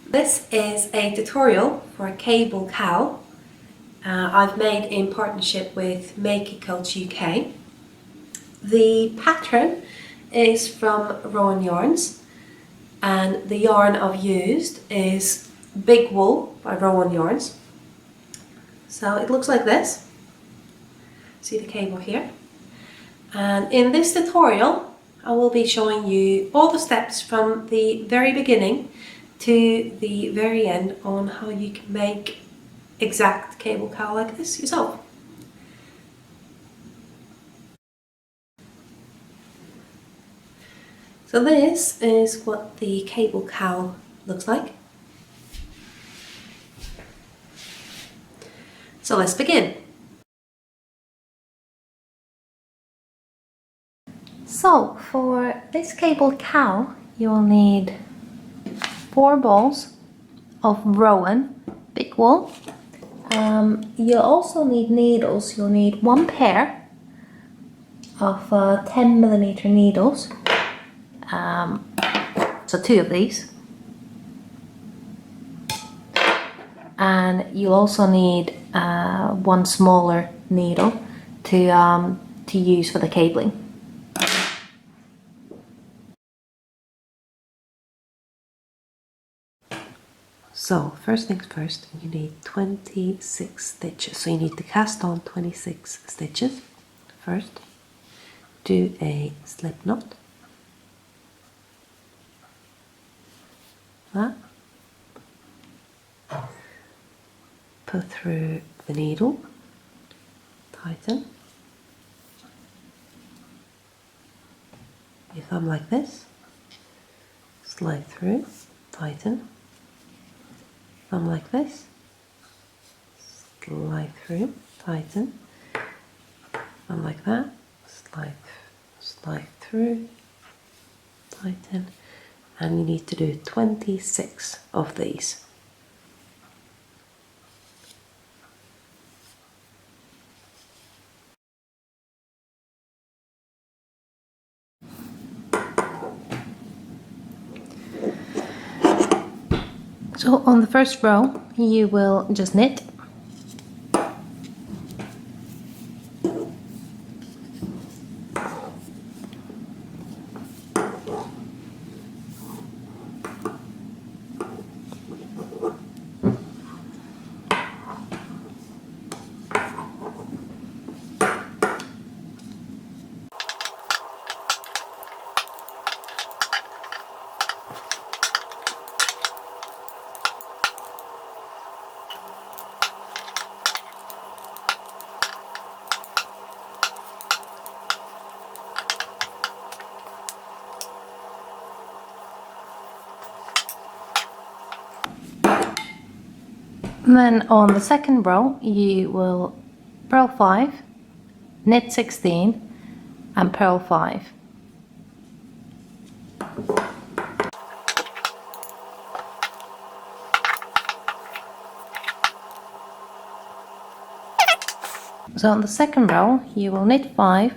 This is a tutorial for a cable cowl I've made in partnership with Make It Coach UK. The pattern is from Rowan yarns, and the yarn I've used is Big Wool by Rowan yarns. So it looks like this. See the cable here? And in this tutorial I will be showing you all the steps from the very beginning to the very end on how you can make exact cable cowl like this yourself. So this is what the cable cowl looks like. So let's begin. So for this cable cowl you will need 4 balls of Rowan Big Wool. You'll also need needles. You'll need 1 pair of 10mm needles, so 2 of these, and you'll also need 1 smaller needle to use for the cabling. So first things first, you need 26 stitches. So you need to cast on 26 stitches. First, do a slip knot. That. Put through the needle. Tighten. Your thumb like this. Slide through. Tighten. Thumb like this, slide through, tighten, thumb like that, slide through, tighten, and you need to do 26 of these. So on the first row you will just knit. And then on the second row you will purl 5, knit 16 and purl 5. So on the second row you will knit 5,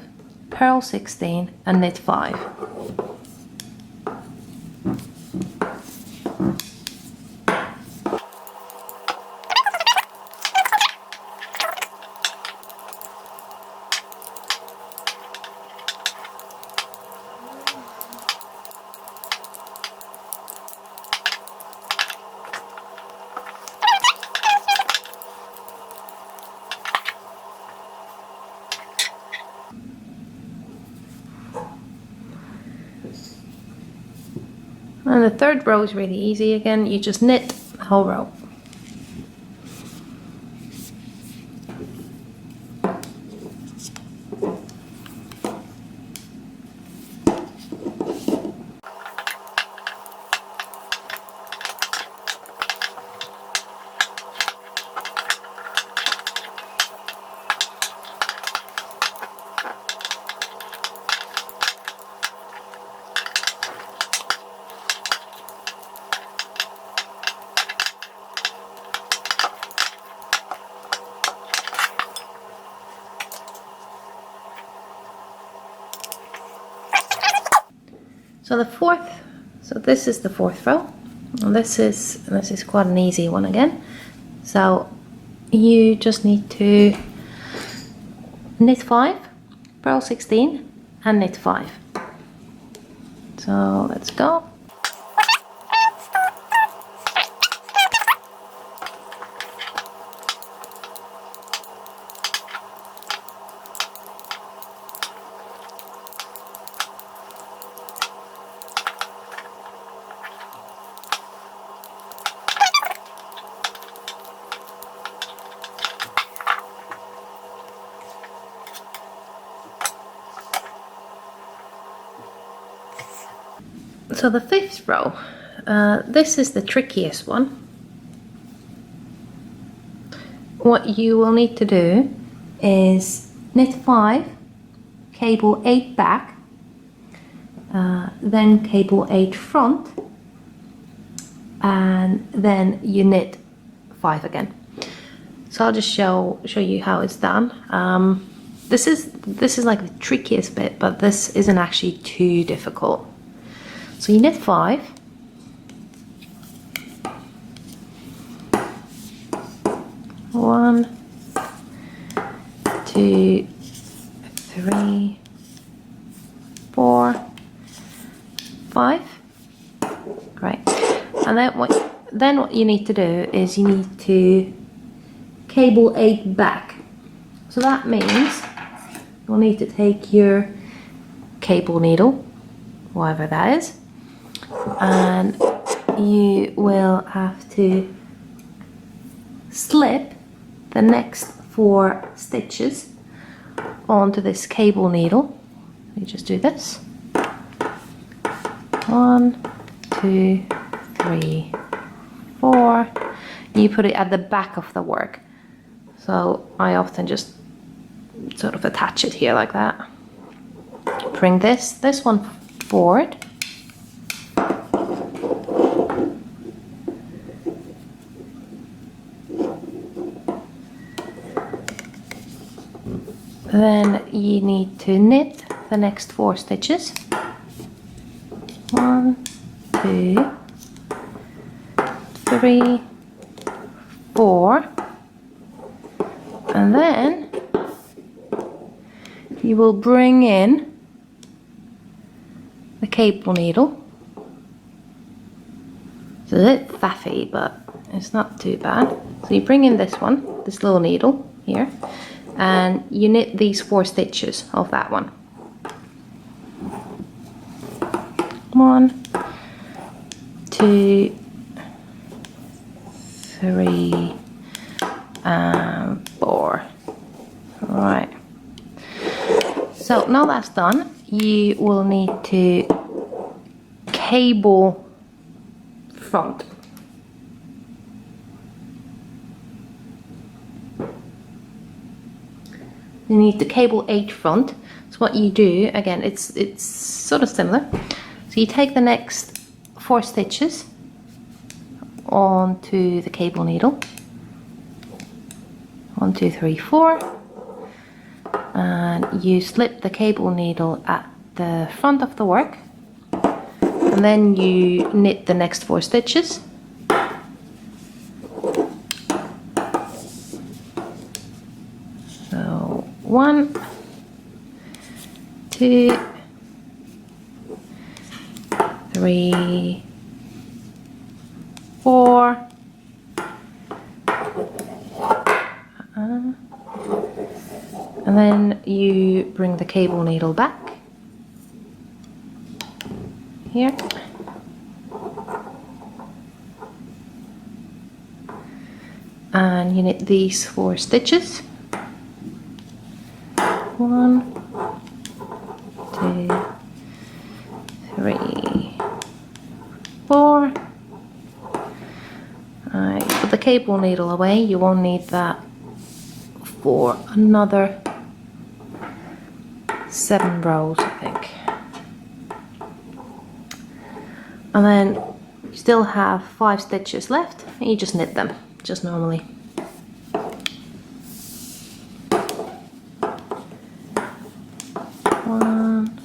purl 16 and knit 5. And the third row is really easy again, you just knit the whole row. So this is the fourth row. And this is quite an easy one again. So you just need to knit 5, purl 16 and knit 5. So let's go. So the 5th row, this is the trickiest one. What you will need to do is knit 5, cable 8 back, then cable 8 front, and then you knit 5 again. So I'll just show you how it's done. This is like the trickiest bit, but this isn't actually too difficult. So you knit 5, one, 2, 3, 4, 5. Great. And then what you need to do is you need to cable 8 back. So that means you'll need to take your cable needle, whatever that is, and you will have to slip the next 4 stitches onto this cable needle. You just do this. 1, 2, 3, 4. You put it at the back of the work. So I often just sort of attach it here like that. Bring this one forward. Then you need to knit the next 4 stitches. 1, 2, 3, 4. And then you will bring in the cable needle. It's a bit faffy, but it's not too bad. So you bring in this one, this little needle here, and you knit these 4 stitches of that one. 1, 2, 3, and 4. Right. So now that's done, you will need to cable front. You need the cable 8 front. So what you do, again, it's sort of similar. So you take the next 4 stitches onto the cable needle. 1, 2, 3, 4. And you slip the cable needle at the front of the work. And then you knit the next 4 stitches. So 1, 2, 3, 4. And then you bring the cable needle back here. And you knit these 4 stitches. 1, 2, 3, 4. Alright, put the cable needle away. You won't need that for another 7 rows, I think. And then you still have 5 stitches left, and you just knit them, just normally. One,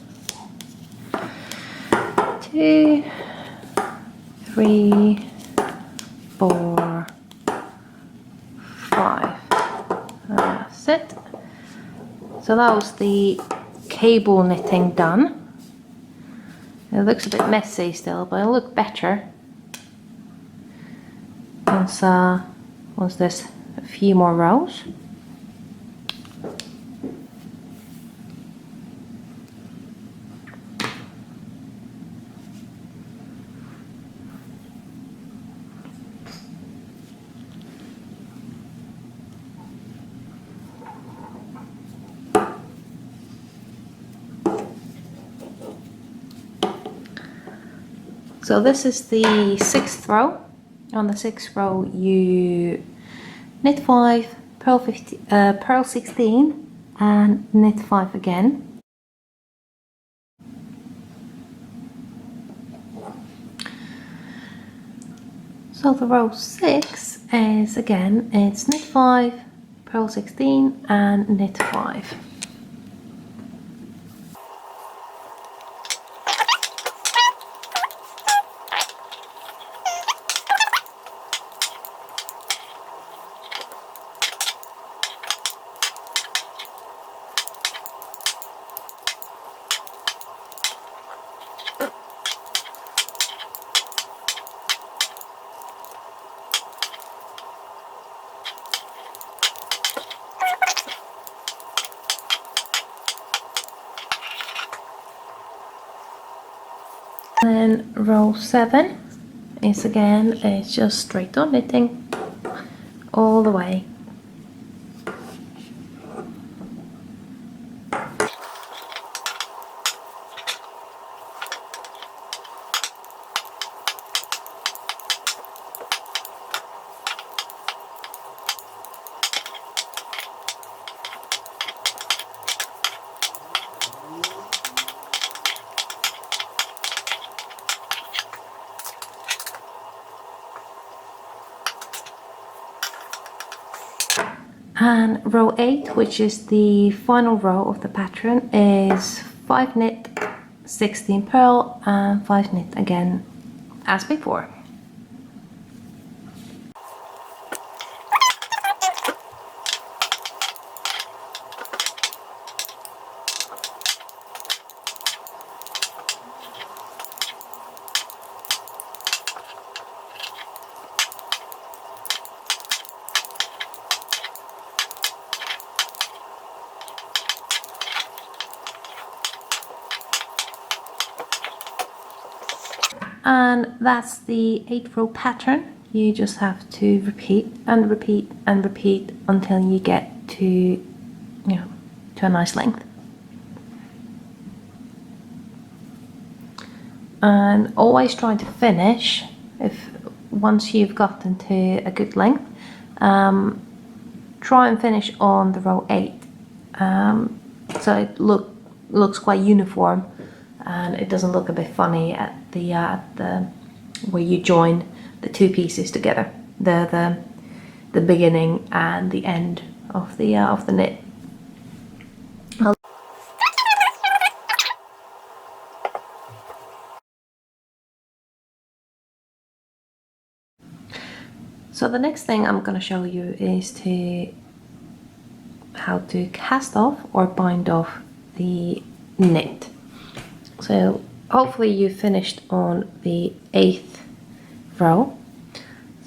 2, 3, 4, 5. That's it. So that was the cable knitting done. It looks a bit messy still, but it'll look better once there's a few more rows. So this is the 6th row. On the 6th row you knit 5, purl 16 and knit 5 again. So the row 6 is again, it's knit 5, purl 16 and knit 5. Then row 7 is again, it's just straight on knitting all the way. And row 8, which is the final row of the pattern, is 5 knit, 16 purl and 5 knit again as before. And that's the 8 row pattern. You just have to repeat and repeat and repeat until you get to, to a nice length. And always try to finish, once you've gotten to a good length, try and finish on the row 8, so it looks quite uniform and it doesn't look a bit funny at the where you join the two pieces together, the beginning and the end of the knit. So the next thing I'm going to show you is how to cast off or bind off the knit. So hopefully you finished on the 8th row.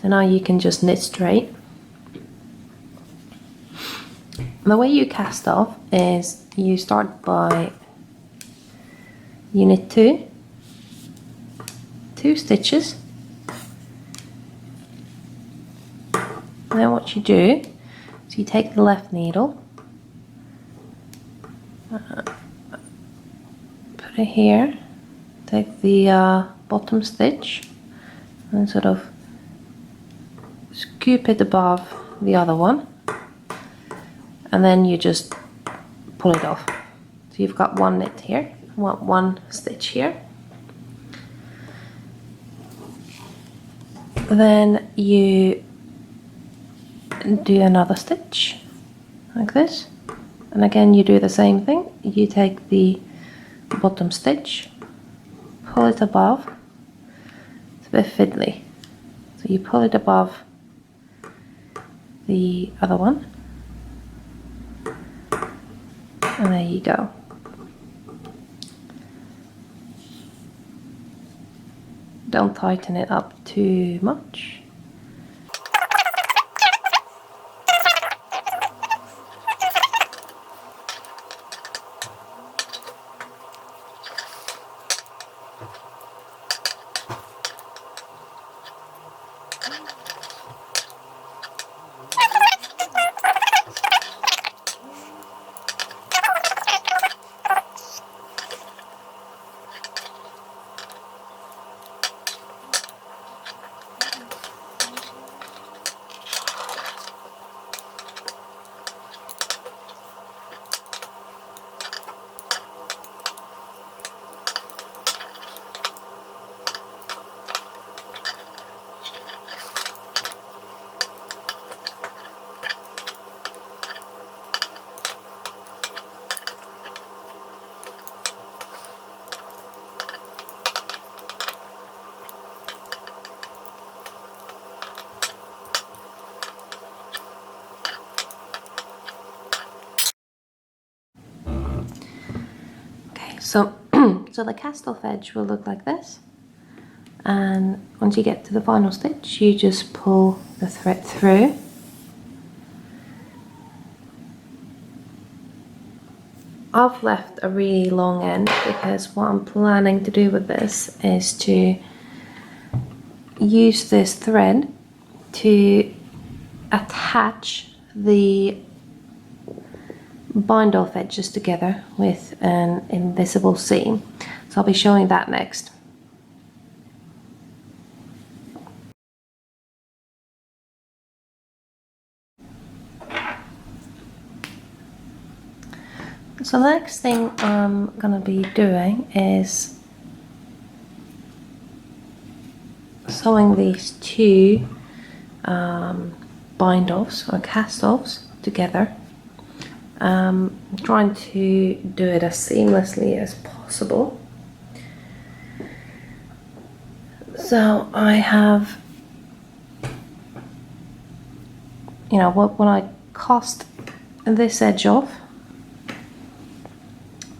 So now you can just knit straight. The way you cast off is you start by, you knit two stitches. And then what you do is you take the left needle, put it here, take the bottom stitch and sort of scoop it above the other one, and then you just pull it off. So you've got one knit here, one stitch here. Then you do another stitch like this, and again you do the same thing. You take the bottom stitch, pull it above. It's a bit fiddly. So you pull it above the other one, and there you go. Don't tighten it up too much. So, so the cast off edge will look like this, and once you get to the final stitch you just pull the thread through. I've left a really long end because what I'm planning to do with this is to use this thread to attach the bind off edges together with an invisible seam. So I'll be showing that next. So the next thing I'm gonna be doing is sewing these two bind offs or cast offs together. I'm trying to do it as seamlessly as possible. So I have, you know, when I cast this edge off,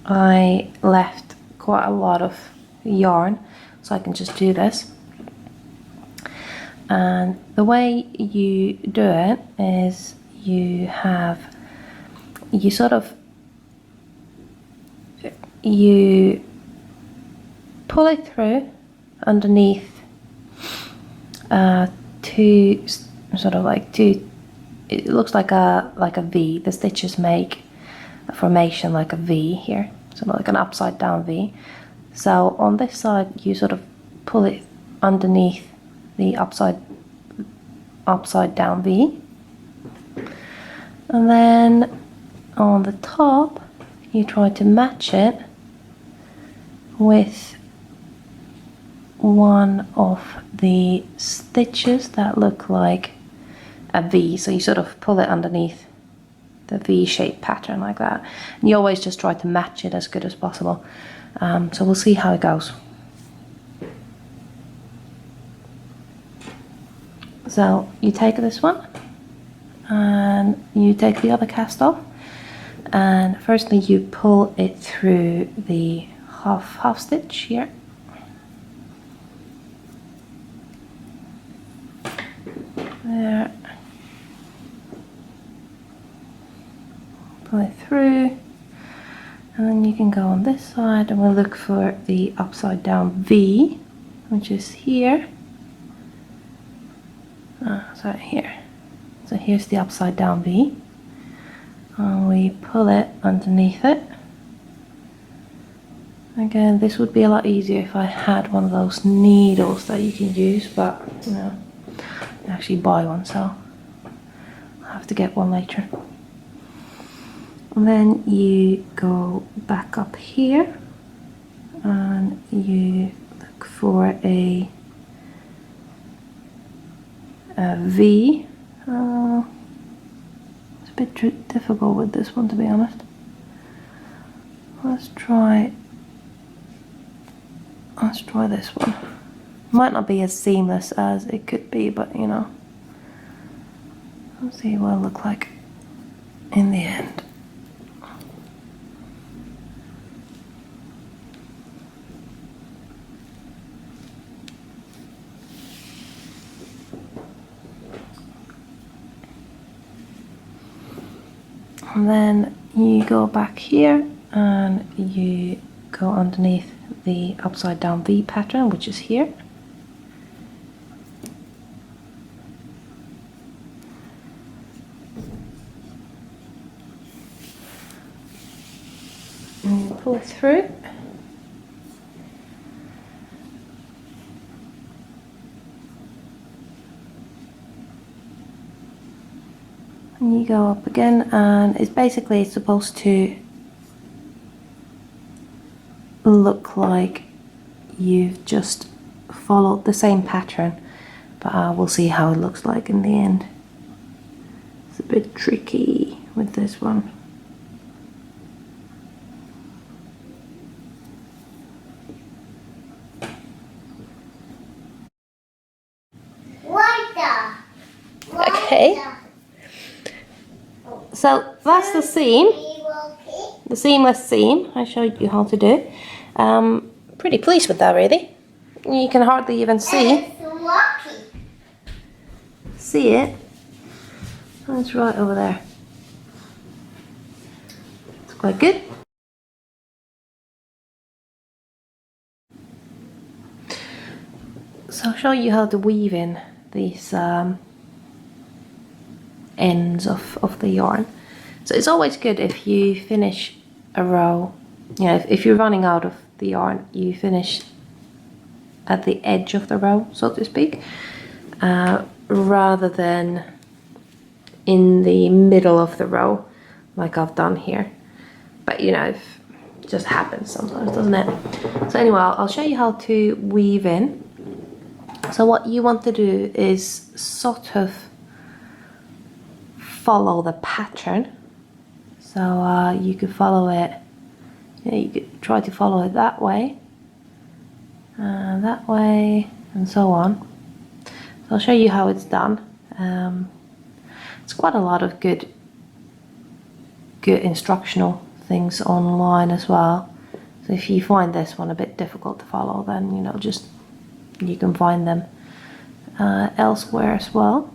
I left quite a lot of yarn, so I can just do this. And the way you do it is you pull it through underneath two, it looks like a V. The stitches make a formation like a V here, sort of like an upside down V. So on this side you sort of pull it underneath the upside down V, and then on the top you try to match it with one of the stitches that look like a V. So you sort of pull it underneath the V-shaped pattern like that. And you always just try to match it as good as possible. So we'll see how it goes. So you take this one and you take the other cast off, and firstly you pull it through the half stitch here. There. Pull it through, and then you can go on this side and we'll look for the upside down V, which is here. Sorry, here. So here's the upside down V, and we pull it underneath it. Again, this would be a lot easier if I had one of those needles that you can use, but you know, I actually buy one, so I'll have to get one later. And then you go back up here and you look for a V. It's a bit difficult with this one, to be honest. Let's try this one. Might not be as seamless as it could be, but you know, let's see what it'll look like in the end. And then you go back here and you go underneath the upside down V pattern, which is here. And you pull it through. And you go up again, and it's basically supposed to look like you've just followed the same pattern, but we'll see how it looks like in the end. It's a bit tricky with this one. Okay. So that's the seam, the seamless seam I showed you how to do. Pretty pleased with that, really. You can hardly even see it. Oh, it's right over there. It's quite good. So I'll show you how to weave in these ends of the yarn. So it's always good if you finish a row, you know, if you're running out of the yarn, you finish at the edge of the row, so to speak, rather than in the middle of the row like I've done here. But you know, it just happens sometimes, doesn't it? So anyway, I'll show you how to weave in. So what you want to do is sort of follow the pattern. So you could follow it, you know, you could try to follow it that way, and so on. So I'll show you how it's done. It's quite a lot of good instructional things online as well. So if you find this one a bit difficult to follow, then you know, just you can find them elsewhere as well.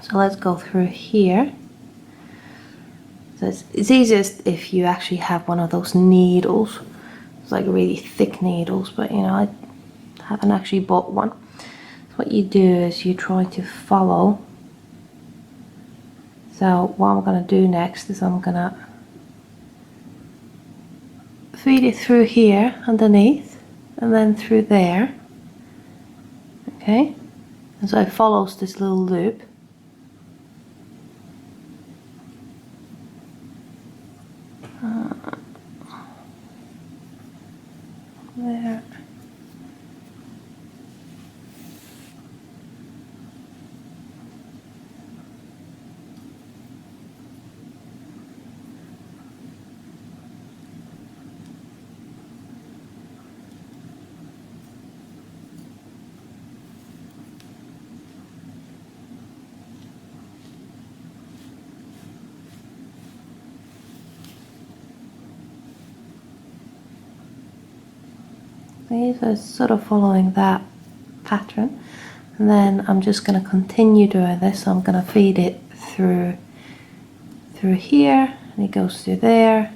So let's go through here. So it's easiest if you actually have one of those needles. It's like really thick needles, but you know, I haven't actually bought one. So what you do is you try to follow. So what I'm going to do next is I'm going to feed it through here underneath and then through there. Okay, and so it follows this little loop. There. Okay, so it's sort of following that pattern, and then I'm just going to continue doing this. So I'm going to feed it through here, and it goes through there,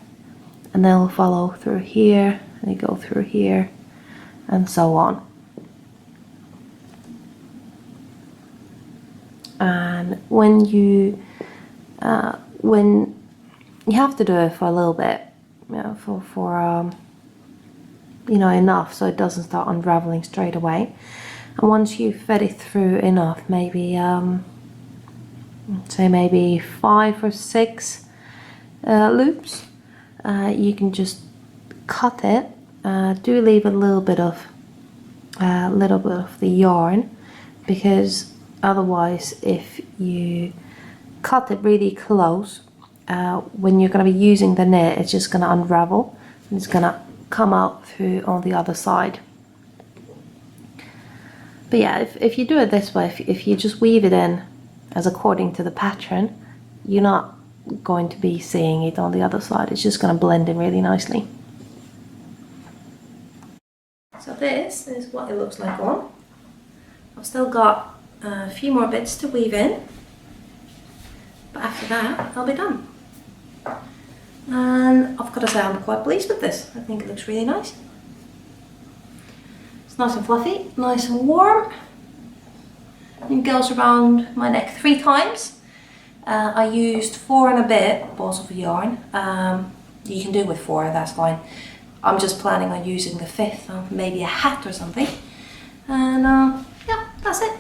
and then we'll follow through here, and it go through here, and so on. And when you have to do it for a little bit, you know, for you know, enough so it doesn't start unraveling straight away. And once you've fed it through enough, maybe say maybe 5 or 6 loops, you can just cut it. Do leave a little bit of the yarn, because otherwise if you cut it really close, when you're going to be using the knit, it's just going to unravel and it's going to come out through on the other side. But yeah, if you do it this way, if you just weave it in as according to the pattern, you're not going to be seeing it on the other side. It's just going to blend in really nicely. So this is what it looks like on. I've still got a few more bits to weave in, but after that I'll be done. And I've got to say I'm quite pleased with this. I think it looks really nice. It's nice and fluffy, nice and warm. It goes around my neck 3 times. I used 4 and a bit balls of yarn. You can do with 4, that's fine. I'm just planning on using the 5th, maybe a hat or something. And yeah, that's it.